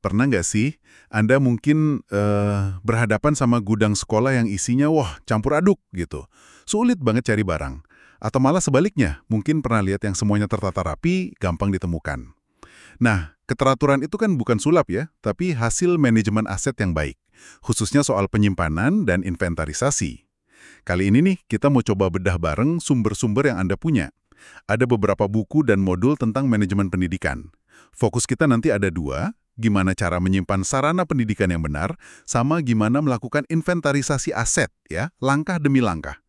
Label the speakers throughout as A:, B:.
A: Pernah nggak sih Anda mungkin berhadapan sama gudang sekolah yang isinya wah campur aduk gitu. Sulit banget cari barang. Atau malah sebaliknya, mungkin pernah lihat yang semuanya tertata rapi, gampang ditemukan. Nah, keteraturan itu kan bukan sulap ya, tapi hasil manajemen aset yang baik. Khususnya soal penyimpanan dan inventarisasi. Kali ini nih, kita mau coba bedah bareng sumber-sumber yang Anda punya. Ada beberapa buku dan modul tentang manajemen pendidikan. Fokus kita nanti ada dua, gimana cara menyimpan sarana pendidikan yang benar, sama gimana melakukan inventarisasi aset, ya, langkah demi langkah.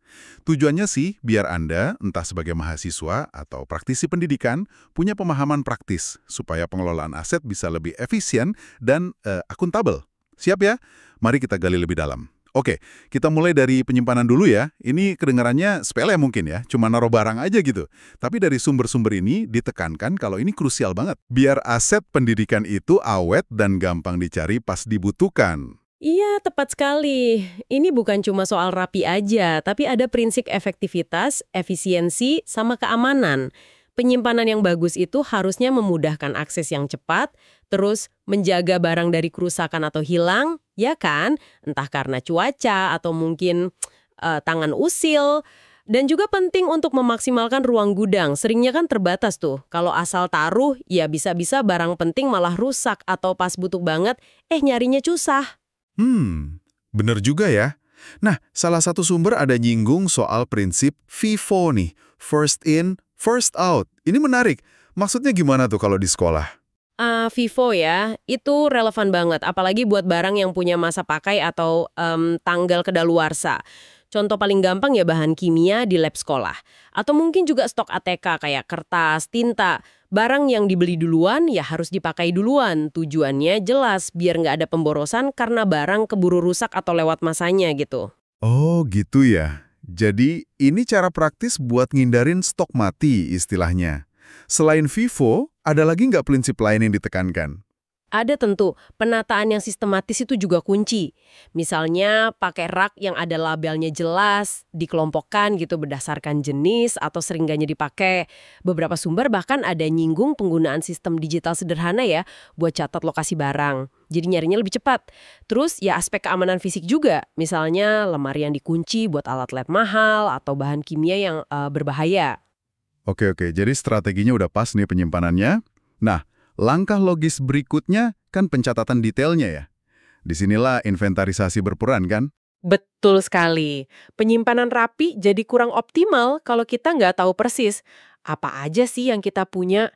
A: Tujuannya sih, biar Anda, entah sebagai mahasiswa atau praktisi pendidikan, punya pemahaman praktis, supaya pengelolaan aset bisa lebih efisien dan akuntabel. Siap ya? Mari kita gali lebih dalam. Oke, kita mulai dari penyimpanan dulu ya. Ini kedengarannya sepele mungkin ya, cuma naruh barang aja gitu. Tapi dari sumber-sumber ini ditekankan kalau ini krusial banget. Biar aset pendidikan itu awet dan gampang dicari pas dibutuhkan.
B: Iya, tepat sekali. Ini bukan cuma soal rapi aja, tapi ada prinsip efektivitas, efisiensi, sama keamanan. Penyimpanan yang bagus itu harusnya memudahkan akses yang cepat, terus menjaga barang dari kerusakan atau hilang, ya kan? Entah karena cuaca atau mungkin tangan usil. Dan juga penting untuk memaksimalkan ruang gudang. Seringnya kan terbatas tuh. Kalau asal taruh, ya bisa-bisa barang penting malah rusak atau pas butuh banget, nyarinya susah.
C: Bener juga ya. Nah, salah satu sumber ada nyinggung soal prinsip FIFO nih, first in, first out. Ini menarik. Maksudnya gimana tuh kalau di sekolah?
B: FIFO ya, itu relevan banget. Apalagi buat barang yang punya masa pakai atau tanggal kedaluarsa. Contoh paling gampang ya bahan kimia di lab sekolah. Atau mungkin juga stok ATK kayak kertas, tinta. Barang yang dibeli duluan ya harus dipakai duluan. Tujuannya jelas biar nggak ada pemborosan karena barang keburu rusak atau lewat masanya gitu.
C: Oh, gitu ya. Jadi, ini cara praktis buat ngindarin stok mati istilahnya. Selain FIFO, ada lagi nggak prinsip lain yang ditekankan?
B: Ada tentu, penataan yang sistematis itu juga kunci. Misalnya pakai rak yang ada labelnya jelas, dikelompokkan gitu berdasarkan jenis atau seringganya dipakai. Beberapa sumber bahkan ada nyinggung penggunaan sistem digital sederhana ya, buat catat lokasi barang. Jadi nyarinya lebih cepat. Terus ya aspek keamanan fisik juga, misalnya lemari yang dikunci buat alat lab mahal atau bahan kimia yang berbahaya.
A: Oke, jadi strateginya udah pas nih penyimpanannya. Nah, langkah logis berikutnya kan pencatatan detailnya ya. Disinilah inventarisasi berperan kan?
B: Betul sekali. Penyimpanan rapi jadi kurang optimal kalau kita nggak tahu persis apa aja sih yang kita punya.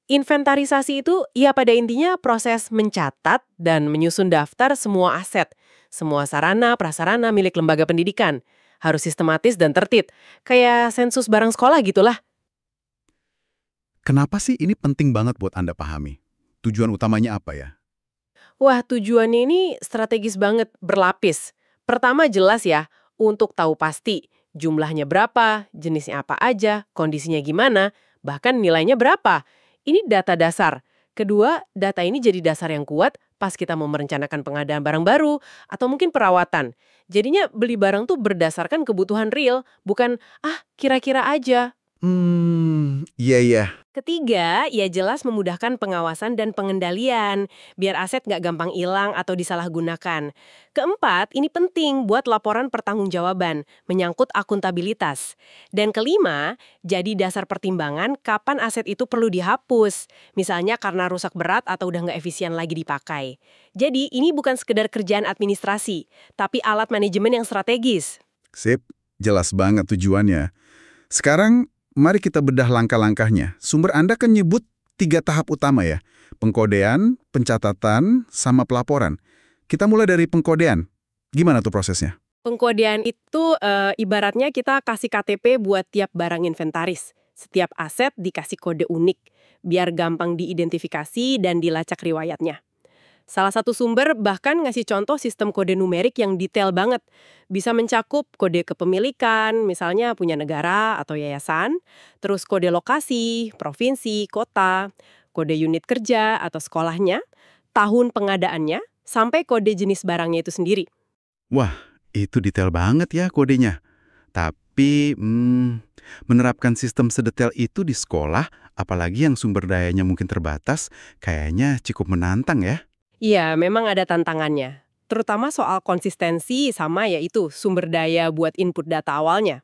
B: Inventarisasi itu ya pada intinya proses mencatat dan menyusun daftar semua aset, semua sarana, prasarana milik lembaga pendidikan. Harus sistematis dan tertib, kayak sensus barang sekolah gitulah.
A: Kenapa sih ini penting banget buat Anda pahami? Tujuan utamanya apa ya?
B: Wah, tujuannya ini strategis banget, berlapis. Pertama jelas ya, untuk tahu pasti jumlahnya berapa, jenisnya apa aja, kondisinya gimana, bahkan nilainya berapa. Ini data dasar. Kedua, data ini jadi dasar yang kuat pas kita mau merencanakan pengadaan barang baru atau mungkin perawatan. Jadinya beli barang tuh berdasarkan kebutuhan real, bukan kira-kira aja.
C: Iya.
B: Ketiga, ya jelas memudahkan pengawasan dan pengendalian, biar aset nggak gampang hilang atau disalahgunakan. Keempat, ini penting buat laporan pertanggungjawaban, menyangkut akuntabilitas. Dan kelima, jadi dasar pertimbangan kapan aset itu perlu dihapus, misalnya karena rusak berat atau udah nggak efisien lagi dipakai. Jadi, ini bukan sekedar kerjaan administrasi, tapi alat manajemen yang strategis.
A: Sip, jelas banget tujuannya. Sekarang, mari kita bedah langkah-langkahnya. Sumber Anda kan nyebut 3 tahap utama ya. Pengkodean, pencatatan, sama pelaporan. Kita mulai dari pengkodean. Gimana tuh prosesnya?
B: Pengkodean itu ibaratnya kita kasih KTP buat tiap barang inventaris. Setiap aset dikasih kode unik, biar gampang diidentifikasi dan dilacak riwayatnya. Salah satu sumber bahkan ngasih contoh sistem kode numerik yang detail banget. Bisa mencakup kode kepemilikan, misalnya punya negara atau yayasan, terus kode lokasi, provinsi, kota, kode unit kerja atau sekolahnya, tahun pengadaannya, sampai kode jenis barangnya itu sendiri.
A: Wah, itu detail banget ya kodenya. Tapi, menerapkan sistem sedetail itu di sekolah, apalagi yang sumber dayanya mungkin terbatas, kayaknya cukup menantang ya.
D: Iya, memang ada tantangannya. Terutama soal konsistensi sama yaitu sumber daya buat input data awalnya.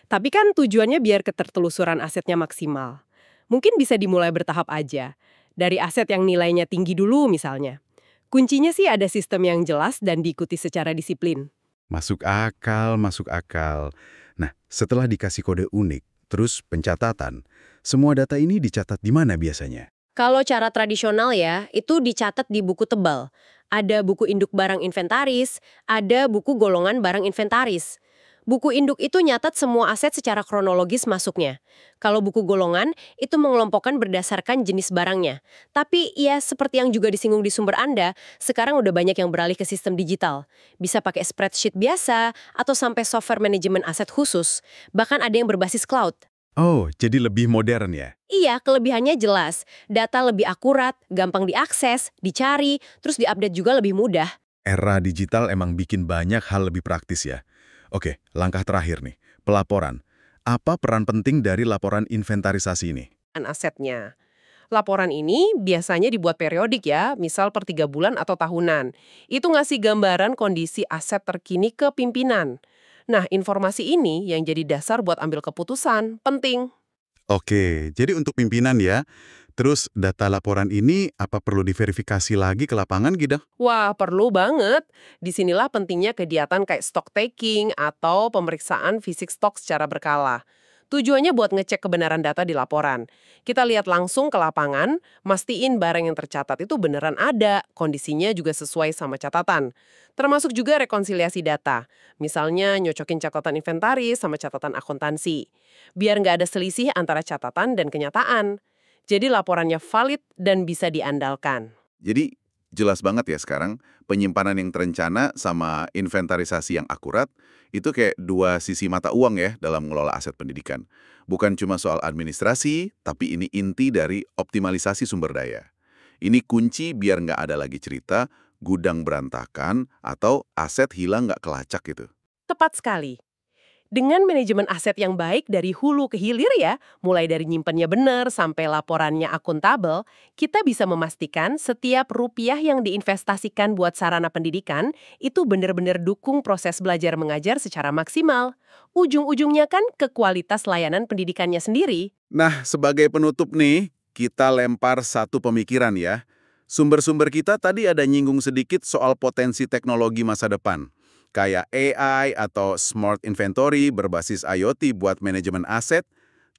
D: Tapi kan tujuannya biar ketertelusuran asetnya maksimal. Mungkin bisa dimulai bertahap aja. Dari aset yang nilainya tinggi dulu misalnya. Kuncinya sih ada sistem yang jelas dan diikuti secara disiplin.
C: Masuk akal, masuk akal. Nah, setelah dikasih kode unik, terus pencatatan, semua data ini dicatat di mana biasanya?
B: Kalau cara tradisional ya, itu dicatat di buku tebal. Ada buku induk barang inventaris, ada buku golongan barang inventaris. Buku induk itu nyatat semua aset secara kronologis masuknya. Kalau buku golongan, itu mengelompokkan berdasarkan jenis barangnya. Tapi ya seperti yang juga disinggung di sumber Anda, sekarang udah banyak yang beralih ke sistem digital. Bisa pakai spreadsheet biasa, atau sampai software manajemen aset khusus. Bahkan ada yang berbasis cloud.
C: Oh, jadi lebih modern ya?
B: Iya, kelebihannya jelas. Data lebih akurat, gampang diakses, dicari, terus diupdate juga lebih mudah.
C: Era digital emang bikin banyak hal lebih praktis ya. Oke, langkah terakhir nih, pelaporan. Apa peran penting dari laporan inventarisasi ini?
D: Asetnya. Laporan ini biasanya dibuat periodik ya, misal per 3 bulan atau tahunan. Itu ngasih gambaran kondisi aset terkini ke pimpinan. Nah, informasi ini yang jadi dasar buat ambil keputusan, penting.
C: Oke, jadi untuk pimpinan ya. Terus data laporan ini apa perlu diverifikasi lagi ke lapangan gitu?
D: Wah, perlu banget. Disinilah pentingnya kegiatan kayak stock taking atau pemeriksaan fisik stok secara berkala. Tujuannya buat ngecek kebenaran data di laporan. Kita lihat langsung ke lapangan, mastiin barang yang tercatat itu beneran ada, kondisinya juga sesuai sama catatan. Termasuk juga rekonsiliasi data. Misalnya nyocokin catatan inventaris sama catatan akuntansi. Biar nggak ada selisih antara catatan dan kenyataan. Jadi laporannya valid dan bisa diandalkan.
A: Jadi jelas banget ya sekarang, penyimpanan yang terencana sama inventarisasi yang akurat itu kayak dua sisi mata uang ya dalam mengelola aset pendidikan. Bukan cuma soal administrasi, tapi ini inti dari optimalisasi sumber daya. Ini kunci biar nggak ada lagi cerita gudang berantakan atau aset hilang nggak kelacak gitu.
D: Tepat sekali. Dengan manajemen aset yang baik dari hulu ke hilir ya, mulai dari nyimpennya benar sampai laporannya akuntabel, kita bisa memastikan setiap rupiah yang diinvestasikan buat sarana pendidikan itu benar-benar dukung proses belajar mengajar secara maksimal. Ujung-ujungnya kan ke kualitas layanan pendidikannya sendiri.
A: Nah, sebagai penutup nih, kita lempar satu pemikiran ya. Sumber-sumber kita tadi ada nyinggung sedikit soal potensi teknologi masa depan. Kayak AI atau Smart Inventory berbasis IoT buat manajemen aset.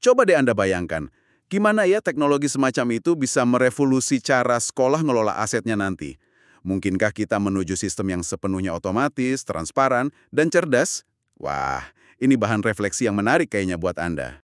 A: Coba deh Anda bayangkan, gimana ya teknologi semacam itu bisa merevolusi cara sekolah ngelola asetnya nanti? Mungkinkah kita menuju sistem yang sepenuhnya otomatis, transparan, dan cerdas? Wah, ini bahan refleksi yang menarik kayaknya buat Anda.